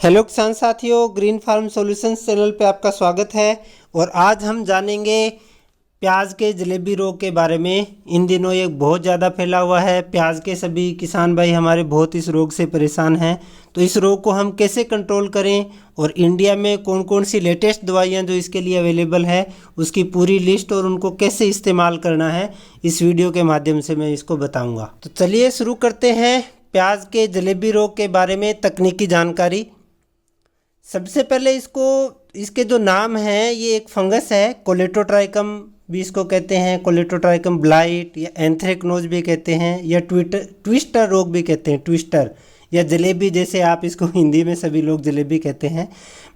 Hello किसान साथियों, green farm solutions channel पे आपका स्वागत है। और आज हम जानेंगे प्याज के जलेबी रोग के बारे में। इन दिनों ये बहुत ज़्यादा फैला हुआ है। प्याज के सभी किसान भाई हमारे बहुत इस रोग से परेशान हैं। तो इस रोग को हम कैसे कंट्रोल करें और इंडिया में कौन कौन सी लेटेस्ट दवाइयाँ जो इसके लिए अवेलेबल है उसकी पूरी लिस्ट और उनको कैसे इस्तेमाल करना है, इस वीडियो के माध्यम से मैं इसको बताऊँगा। तो चलिए शुरू करते हैं प्याज के जलेबी रोग के बारे में तकनीकी जानकारी। सबसे पहले इसके जो नाम हैं, ये एक फंगस है, कोलेटोट्राइकम भी इसको कहते हैं, कोलेटोट्राइकम ब्लाइट या एंथ्रेक्नोज भी कहते हैं, या ट्विस्टर रोग भी कहते हैं, ट्विस्टर या जलेबी, जैसे आप इसको हिंदी में सभी लोग जलेबी कहते हैं।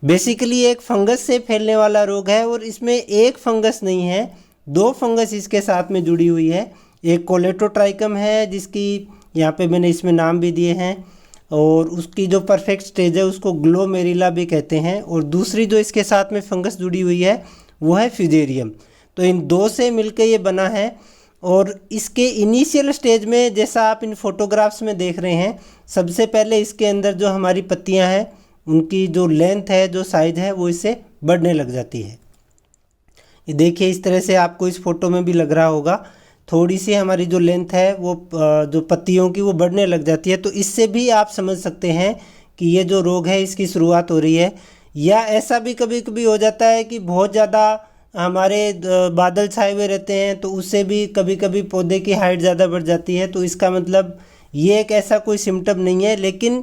बेसिकली एक फंगस से फैलने वाला रोग है और इसमें एक फंगस नहीं है, दो फंगस इसके साथ में जुड़ी हुई है। एक कोलेटोट्राइकम है जिसकी यहाँ पे मैंने इसमें नाम भी दिए हैं, और उसकी जो परफेक्ट स्टेज है उसको ग्लोमेरिला भी कहते हैं, और दूसरी जो इसके साथ में फंगस जुड़ी हुई है वो है फ्यूजेरियम। तो इन दो से मिलकर ये बना है। और इसके इनिशियल स्टेज में जैसा आप इन फोटोग्राफ्स में देख रहे हैं, सबसे पहले इसके अंदर जो हमारी पत्तियां हैं उनकी जो लेंथ है, जो साइज है, वो इससे बढ़ने लग जाती है। ये देखिए, इस तरह से आपको इस फोटो में भी लग रहा होगा, थोड़ी सी हमारी जो लेंथ है वो जो पत्तियों की वो बढ़ने लग जाती है। तो इससे भी आप समझ सकते हैं कि ये जो रोग है इसकी शुरुआत हो रही है। या ऐसा भी कभी कभी हो जाता है कि बहुत ज़्यादा हमारे बादल छाए हुए रहते हैं, तो उससे भी कभी कभी पौधे की हाइट ज़्यादा बढ़ जाती है। तो इसका मतलब ये एक ऐसा कोई सिम्टम नहीं है, लेकिन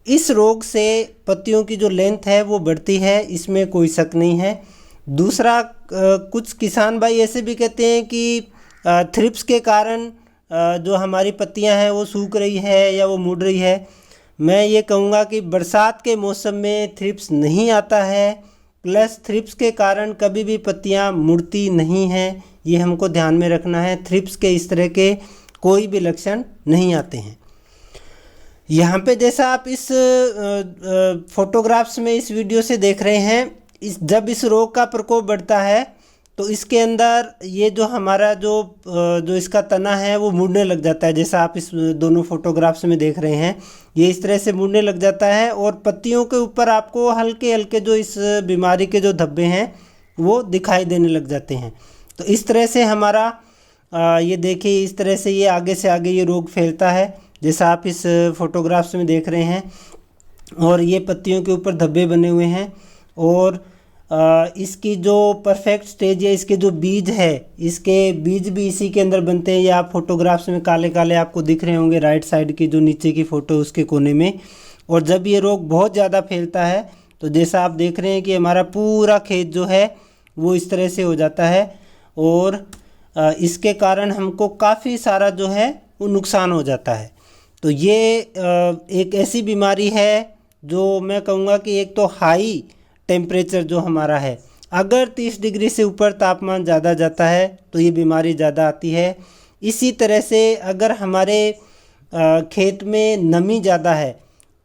इस रोग से पत्तियों की जो लेंथ है वो बढ़ती है, इसमें कोई शक नहीं है। दूसरा, कुछ किसान भाई ऐसे भी कहते हैं कि थ्रिप्स के कारण जो हमारी पत्तियां हैं वो सूख रही है या वो मुड़ रही है। मैं ये कहूँगा कि बरसात के मौसम में थ्रिप्स नहीं आता है, प्लस थ्रिप्स के कारण कभी भी पत्तियां मुड़ती नहीं हैं, ये हमको ध्यान में रखना है। थ्रिप्स के इस तरह के कोई भी लक्षण नहीं आते हैं। यहाँ पे जैसा आप इस फोटोग्राफ्स में इस वीडियो से देख रहे हैं, जब इस रोग का प्रकोप बढ़ता है तो इसके अंदर ये जो हमारा जो इसका तना है वो मुड़ने लग जाता है। जैसा आप इस दोनों फोटोग्राफ्स में देख रहे हैं, ये इस तरह से मुड़ने लग जाता है और पत्तियों के ऊपर आपको हल्के हल्के जो इस बीमारी के जो धब्बे हैं वो दिखाई देने लग जाते हैं। तो इस तरह से हमारा ये देखिए, इस तरह से ये आगे से आगे ये रोग फैलता है, जैसा आप इस फोटोग्राफ्स में देख रहे हैं। और ये पत्तियों के ऊपर धब्बे बने हुए हैं, और इसकी जो परफेक्ट स्टेज है, इसके जो बीज है, इसके बीज भी इसी के अंदर बनते हैं। ये आप फोटोग्राफ्स में काले काले आपको दिख रहे होंगे, राइट साइड की जो नीचे की फ़ोटो उसके कोने में। और जब ये रोग बहुत ज़्यादा फैलता है तो जैसा आप देख रहे हैं कि हमारा पूरा खेत जो है वो इस तरह से हो जाता है, और इसके कारण हमको काफ़ी सारा जो है वो नुकसान हो जाता है। तो ये एक ऐसी बीमारी है जो मैं कहूँगा कि एक तो हाई टेम्परेचर जो हमारा है, अगर 30 डिग्री से ऊपर तापमान ज़्यादा जाता है तो ये बीमारी ज़्यादा आती है। इसी तरह से अगर हमारे खेत में नमी ज़्यादा है,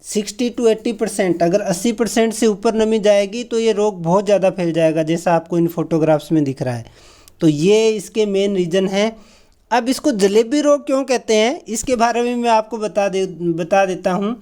60 to 80%, अगर 80% से ऊपर नमी जाएगी तो ये रोग बहुत ज़्यादा फैल जाएगा, जैसा आपको इन फोटोग्राफ्स में दिख रहा है। तो ये इसके मेन रीज़न हैं। अब इसको जलेबी रोग क्यों कहते हैं, इसके बारे में मैं आपको बता देता हूँ।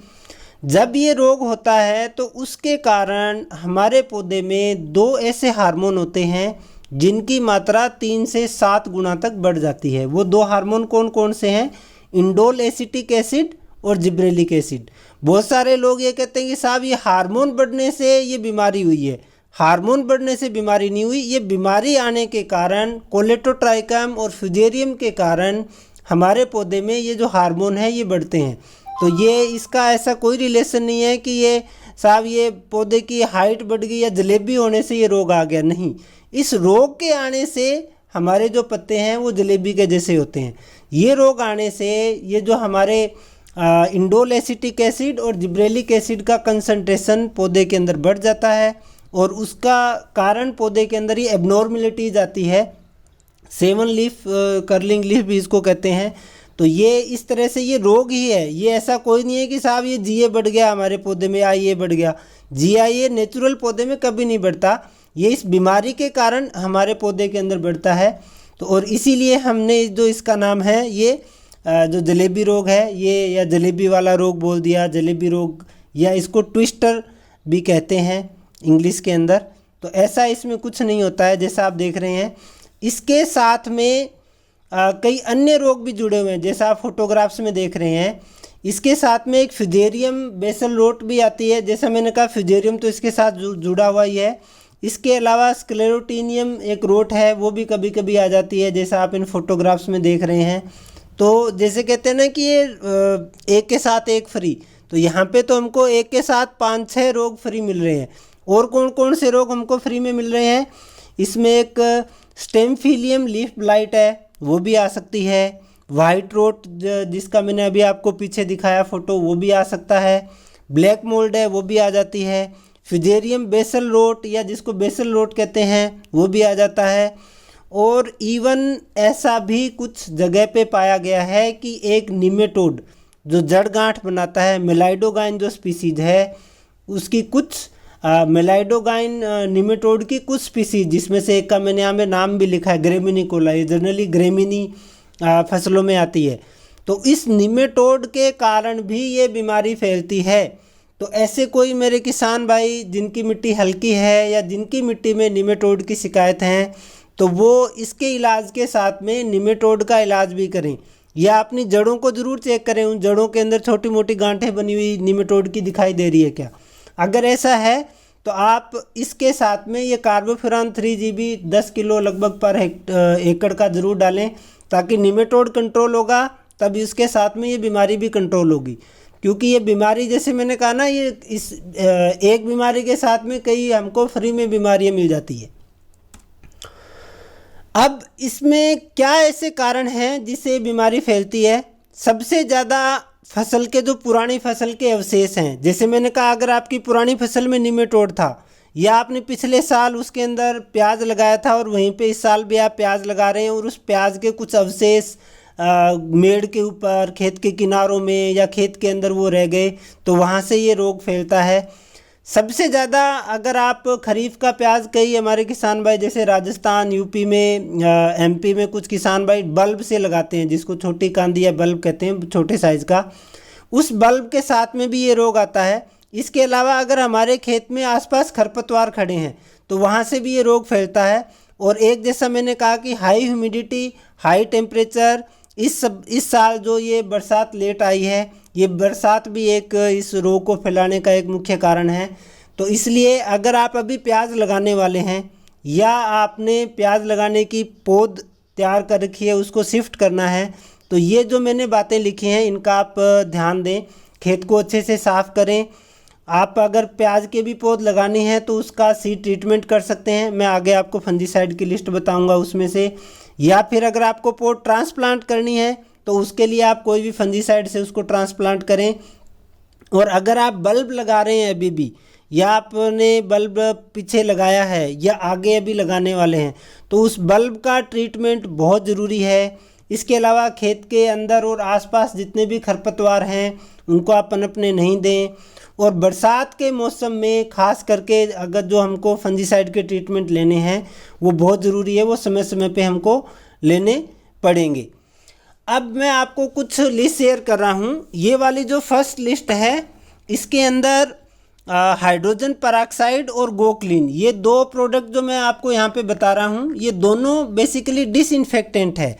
जब ये रोग होता है तो उसके कारण हमारे पौधे में दो ऐसे हार्मोन होते हैं जिनकी मात्रा 3 से 7 गुना तक बढ़ जाती है। वो दो हार्मोन कौन कौन से हैं? इंडोल एसिटिक एसिड और जिब्रेलिक एसिड। बहुत सारे लोग ये कहते हैं कि साहब ये हार्मोन बढ़ने से ये बीमारी हुई है। हार्मोन बढ़ने से बीमारी नहीं हुई, ये बीमारी आने के कारण, कोलेटोट्राइकम और फ्यूजेरियम के कारण हमारे पौधे में ये जो हार्मोन है ये बढ़ते हैं। तो ये इसका ऐसा कोई रिलेशन नहीं है कि ये साहब ये पौधे की हाइट बढ़ गई या जलेबी होने से ये रोग आ गया, नहीं। इस रोग के आने से हमारे जो पत्ते हैं वो जलेबी के जैसे होते हैं। ये रोग आने से ये जो हमारे इंडोल एसिटिक एसिड और जिब्रेलिक एसिड का कंसंट्रेशन पौधे के अंदर बढ़ जाता है, और उसका कारण पौधे के अंदर ये एबनॉर्मलिटीज आती है। 7 लीफ कर्लिंग लीफ भी इसको कहते हैं। तो ये इस तरह से ये रोग ही है, ये ऐसा कोई नहीं है कि साहब ये जीए बढ़ गया हमारे पौधे में या ये बढ़ गया। जीआईए नेचुरल पौधे में कभी नहीं बढ़ता, ये इस बीमारी के कारण हमारे पौधे के अंदर बढ़ता है। तो और इसीलिए हमने जो इसका नाम है ये जो जलेबी रोग है ये, या जलेबी वाला रोग बोल दिया, जलेबी रोग, या इसको ट्विस्टर भी कहते हैं इंग्लिश के अंदर। तो ऐसा इसमें कुछ नहीं होता है जैसा आप देख रहे हैं। इसके साथ में कई अन्य रोग भी जुड़े हुए हैं जैसा आप फोटोग्राफ्स में देख रहे हैं। इसके साथ में एक फ्यूजेरियम बेसल रोट भी आती है, जैसा मैंने कहा फ्यूजेरियम तो इसके साथ जुड़ा हुआ ही है। इसके अलावा स्क्लेरोटीनियम एक रोट है, वो भी कभी कभी आ जाती है जैसा आप इन फोटोग्राफ्स में देख रहे हैं। तो जैसे कहते हैं ना कि ये एक के साथ एक फ्री, तो यहाँ पे तो हमको एक के साथ 5-6 रोग फ्री मिल रहे हैं। और कौन कौन से रोग हमको फ्री में मिल रहे हैं, इसमें एक स्टेमफिलियम लीफ ब्लाइट है, वो भी आ सकती है। वाइट रोट जिसका मैंने अभी आपको पीछे दिखाया फ़ोटो, वो भी आ सकता है। ब्लैक मोल्ड है, वो भी आ जाती है। फ्यूजेरियम बेसल रोट या जिसको बेसल रोट कहते हैं, वो भी आ जाता है। और इवन ऐसा भी कुछ जगह पे पाया गया है कि एक निमेटोड जो जड़ गांठ बनाता है, मेलाइडोगाइन जो स्पीसीज है, उसकी कुछ मेलाइडोगाइन निमेटोड की कुछ स्पीसीज, जिसमें से एक का मैंने यहाँ पे नाम भी लिखा है ग्रेमिनिकोला, ये जनरली ग्रेमिनी फसलों में आती है। तो इस निमेटोड के कारण भी ये बीमारी फैलती है। तो ऐसे कोई मेरे किसान भाई जिनकी मिट्टी हल्की है या जिनकी मिट्टी में निमेटोड की शिकायत है, तो वो इसके इलाज के साथ में निमेटोड का इलाज भी करें, या अपनी जड़ों को ज़रूर चेक करें, उन जड़ों के अंदर छोटी मोटी गांठें बनी हुई निमेटोड की दिखाई दे रही है क्या। अगर ऐसा है तो आप इसके साथ में ये कार्बोफ्यूरान 3GB 10 किलो लगभग पर एकड़ का ज़रूर डालें, ताकि निमेटोड कंट्रोल होगा तभी उसके साथ में ये बीमारी भी कंट्रोल होगी। क्योंकि ये बीमारी जैसे मैंने कहा ना, ये इस एक बीमारी के साथ में कई हमको फ्री में बीमारियाँ मिल जाती है। अब इसमें क्या ऐसे कारण हैं जिससे बीमारी फैलती है। सबसे ज़्यादा फसल के जो पुरानी फसल के अवशेष हैं, जैसे मैंने कहा अगर आपकी पुरानी फसल में निमेटोड था, या आपने पिछले साल उसके अंदर प्याज लगाया था और वहीं पे इस साल भी आप प्याज लगा रहे हैं और उस प्याज के कुछ अवशेष मेड़ के ऊपर, खेत के किनारों में या खेत के अंदर वो रह गए, तो वहाँ से ये रोग फैलता है। सबसे ज़्यादा अगर आप खरीफ का प्याज, कई हमारे किसान भाई जैसे राजस्थान, यूपी में, एमपी में कुछ किसान भाई बल्ब से लगाते हैं, जिसको छोटी कांदी या बल्ब कहते हैं, छोटे साइज़ का, उस बल्ब के साथ में भी ये रोग आता है। इसके अलावा अगर हमारे खेत में आसपास खरपतवार खड़े हैं तो वहाँ से भी ये रोग फैलता है। और एक जैसा मैंने कहा कि हाई ह्यूमिडिटी, हाई टेम्परेचर, इस साल जो ये बरसात लेट आई है, ये बरसात भी एक इस रोग को फैलाने का एक मुख्य कारण है। तो इसलिए अगर आप अभी प्याज लगाने वाले हैं या आपने प्याज लगाने की पौध तैयार कर रखी है, उसको शिफ्ट करना है, तो ये जो मैंने बातें लिखी हैं इनका आप ध्यान दें। खेत को अच्छे से साफ़ करें। आप अगर प्याज के भी पौध लगानी है तो उसका सीड ट्रीटमेंट कर सकते हैं, मैं आगे आपको फंजीसाइड की लिस्ट बताऊंगा उसमें से। या फिर अगर आपको पौध ट्रांसप्लांट करनी है तो उसके लिए आप कोई भी फंजीसाइड से उसको ट्रांसप्लांट करें। और अगर आप बल्ब लगा रहे हैं अभी भी, या आपने बल्ब पीछे लगाया है या आगे अभी लगाने वाले हैं, तो उस बल्ब का ट्रीटमेंट बहुत ज़रूरी है। इसके अलावा खेत के अंदर और आसपास जितने भी खरपतवार हैं उनको आप पनपने नहीं दें। और बरसात के मौसम में खास करके अगर जो हमको फंजीसाइड के ट्रीटमेंट लेने हैं वो बहुत ज़रूरी है, वो समय समय पे हमको लेने पड़ेंगे। अब मैं आपको कुछ लिस्ट शेयर कर रहा हूँ। ये वाली जो फर्स्ट लिस्ट है इसके अंदर हाइड्रोजन पेरोक्साइड और गोक्लिन, ये दो प्रोडक्ट जो मैं आपको यहाँ पे बता रहा हूँ, ये दोनों बेसिकली डिसइंफेक्टेंट है।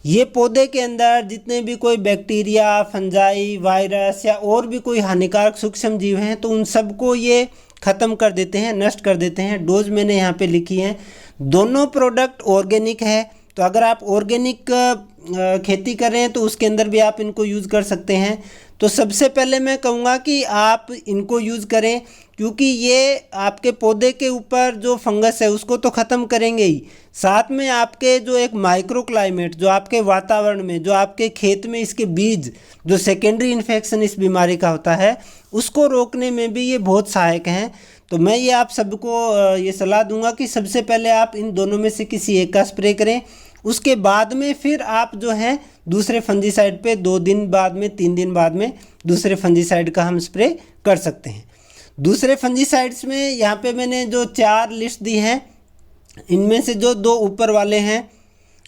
ये पौधे के अंदर जितने भी कोई बैक्टीरिया, फंजाई, वायरस या और भी कोई हानिकारक सूक्ष्म जीव हैं तो उन सबको ये ख़त्म कर देते हैं, नष्ट कर देते हैं। डोज मैंने यहाँ पे लिखी है। दोनों प्रोडक्ट ऑर्गेनिक है, तो अगर आप ऑर्गेनिक खेती कर रहे हैं तो उसके अंदर भी आप इनको यूज़ कर सकते हैं। तो सबसे पहले मैं कहूँगा कि आप इनको यूज़ करें, क्योंकि ये आपके पौधे के ऊपर जो फंगस है उसको तो ख़त्म करेंगे ही, साथ में आपके जो एक माइक्रो क्लाइमेट, जो आपके वातावरण में, जो आपके खेत में इसके बीज, जो सेकेंडरी इन्फेक्शन इस बीमारी का होता है, उसको रोकने में भी ये बहुत सहायक हैं। तो मैं ये आप सबको ये सलाह दूंगा कि सबसे पहले आप इन दोनों में से किसी एक का स्प्रे करें। उसके बाद में फिर आप जो है दूसरे फंजीसाइड पे 2 दिन बाद में, 3 दिन बाद में दूसरे फंजीसाइड का हम स्प्रे कर सकते हैं। दूसरे फंजीसाइड्स में यहाँ पे मैंने जो 4 लिस्ट दी हैं, इनमें से जो 2 ऊपर वाले हैं,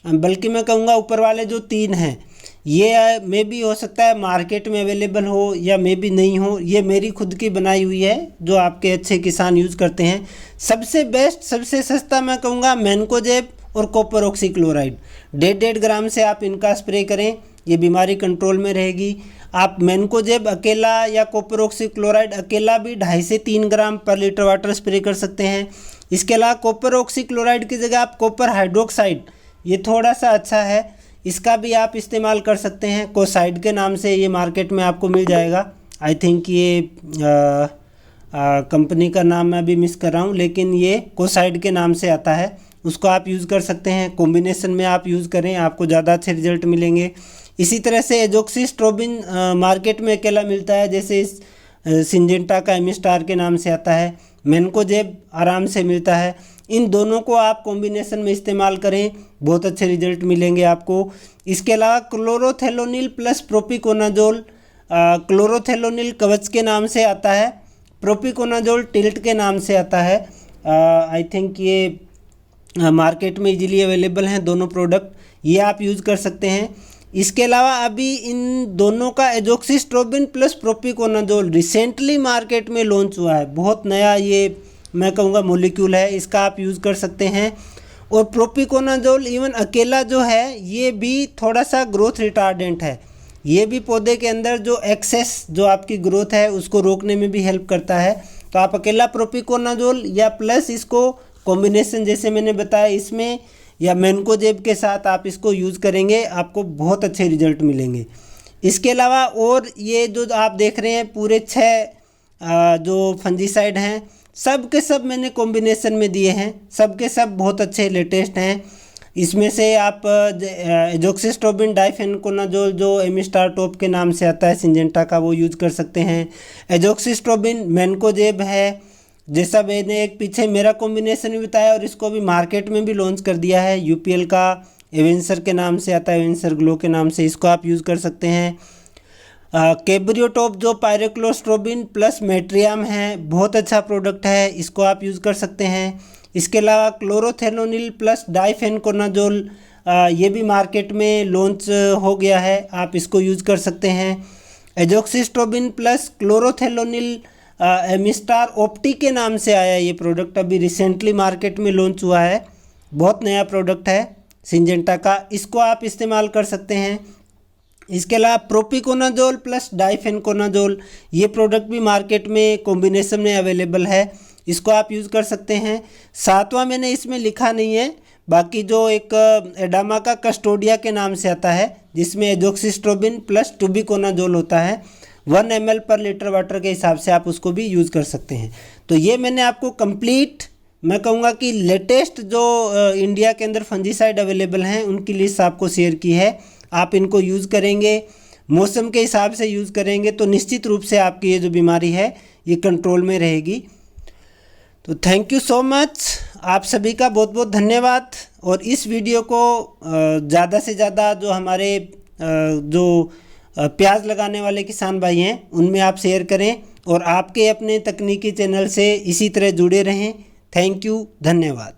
बल्कि मैं कहूँगा ऊपर वाले जो 3 हैं, ये मे भी हो सकता है मार्केट में अवेलेबल हो या मे भी नहीं हो, ये मेरी खुद की बनाई हुई है जो आपके अच्छे किसान यूज़ करते हैं। सबसे बेस्ट, सबसे सस्ता मैं कहूँगा मैनकोजेब और कॉपर ऑक्सीक्लोराइड। 1.5 ग्राम से आप इनका स्प्रे करें, ये बीमारी कंट्रोल में रहेगी। आप मैनकोजेब अकेला या कॉपर ऑक्सीक्लोराइड अकेला भी 2.5 से 3 ग्राम पर लीटर वाटर स्प्रे कर सकते हैं। इसके अलावा कॉपर ऑक्सीक्लोराइड की जगह आप कॉपर हाइड्रोक्साइड, ये थोड़ा सा अच्छा है, इसका भी आप इस्तेमाल कर सकते हैं। कोसाइड के नाम से ये मार्केट में आपको मिल जाएगा। आई थिंक ये कंपनी का नाम मैं अभी मिस कर रहा हूँ, लेकिन ये कोसाइड के नाम से आता है, उसको आप यूज़ कर सकते हैं। कॉम्बिनेशन में आप यूज़ करें, आपको ज़्यादा अच्छे रिजल्ट मिलेंगे। इसी तरह से एजोक्सिस्ट्रोबिन मार्केट में अकेला मिलता है, जैसे सिंजेंटा का एमिस्टार के नाम से आता है। मैनकोजेब आराम से मिलता है। इन दोनों को आप कॉम्बिनेशन में इस्तेमाल करें, बहुत अच्छे रिजल्ट मिलेंगे आपको। इसके अलावा क्लोरोथेलोनिल प्लस प्रोपिकोनाजोल, क्लोरोथेलोनिल कवच के नाम से आता है, प्रोपिकोनाजोल टिल्ट के नाम से आता है। आई थिंक ये मार्केट में इजीली अवेलेबल हैं दोनों प्रोडक्ट, ये आप यूज़ कर सकते हैं। इसके अलावा अभी इन दोनों का एजोक्सिस्ट्रोबिन प्लस प्रोपिकोनाजोल रिसेंटली मार्केट में लॉन्च हुआ है, बहुत नया ये मैं कहूँगा मॉलिक्यूल है, इसका आप यूज़ कर सकते हैं। और प्रोपिकोनाजोल इवन अकेला जो है ये भी थोड़ा सा ग्रोथ रिटार्डेंट है, ये भी पौधे के अंदर जो एक्सेस जो आपकी ग्रोथ है उसको रोकने में भी हेल्प करता है। तो आप अकेला प्रोपिकोनाजोल या प्लस इसको कॉम्बिनेशन जैसे मैंने बताया इसमें या मैनकोजेब के साथ आप इसको यूज़ करेंगे, आपको बहुत अच्छे रिजल्ट मिलेंगे। इसके अलावा और ये जो आप देख रहे हैं पूरे 6 जो फंजीसाइड हैं, सब के सब मैंने कॉम्बिनेशन में दिए हैं, सब के सब बहुत अच्छे लेटेस्ट हैं। इसमें से आप एजोक्सिस्ट्रोबिन डाइफेनकोनाजोल जो एमिस्टार टॉप के नाम से आता है सिंजेंटा का, वो यूज़ कर सकते हैं। एजोक्सिस्ट्रोबिन मैनकोजेब है, जैसा मैंने एक पीछे मेरा कॉम्बिनेशन भी बताया और इसको भी मार्केट में भी लॉन्च कर दिया है, यूपीएल का एवेंसर के नाम से आता है, एवेंसर ग्लो के नाम से, इसको आप यूज़ कर सकते हैं। कैब्रियोटॉप जो पायरोक्लोस्ट्रोबिन प्लस मेट्रियम है, बहुत अच्छा प्रोडक्ट है, इसको आप यूज़ कर सकते हैं। इसके अलावा क्लोरोथेलोनिल प्लस डाइफेनकोनाजोल, ये भी मार्केट में लॉन्च हो गया है, आप इसको यूज़ कर सकते हैं। एजोक्सिस्ट्रोबिन प्लस क्लोरोथेलोनिल एमिस्टार ऑप्टी के नाम से आया ये प्रोडक्ट, अभी रिसेंटली मार्केट में लॉन्च हुआ है, बहुत नया प्रोडक्ट है सिंजेंटा का, इसको आप इस्तेमाल कर सकते हैं। इसके अलावा प्रोपिकोनाजोल प्लस डाइफेनकोनाजोल, ये प्रोडक्ट भी मार्केट में कॉम्बिनेशन में अवेलेबल है, इसको आप यूज़ कर सकते हैं। 7वां मैंने इसमें लिखा नहीं है, बाकी जो एक एडामा का कस्टोडिया के नाम से आता है जिसमें एजोक्सिस्ट्रोबिन प्लस टुबिकोनाजोल होता है, 1 ml पर लीटर वाटर के हिसाब से आप उसको भी यूज़ कर सकते हैं। तो ये मैंने आपको कंप्लीट, मैं कहूँगा कि लेटेस्ट जो इंडिया के अंदर फंजीसाइड अवेलेबल हैं उनकी लिस्ट आपको शेयर की है। आप इनको यूज़ करेंगे, मौसम के हिसाब से यूज़ करेंगे तो निश्चित रूप से आपकी ये जो बीमारी है ये कंट्रोल में रहेगी। तो थैंक यू सो मच, आप सभी का बहुत बहुत धन्यवाद। और इस वीडियो को ज़्यादा से ज़्यादा जो हमारे जो प्याज लगाने वाले किसान भाई हैं उनमें आप शेयर करें और आपके अपने तकनीकी चैनल से इसी तरह जुड़े रहें। थैंक यू, धन्यवाद।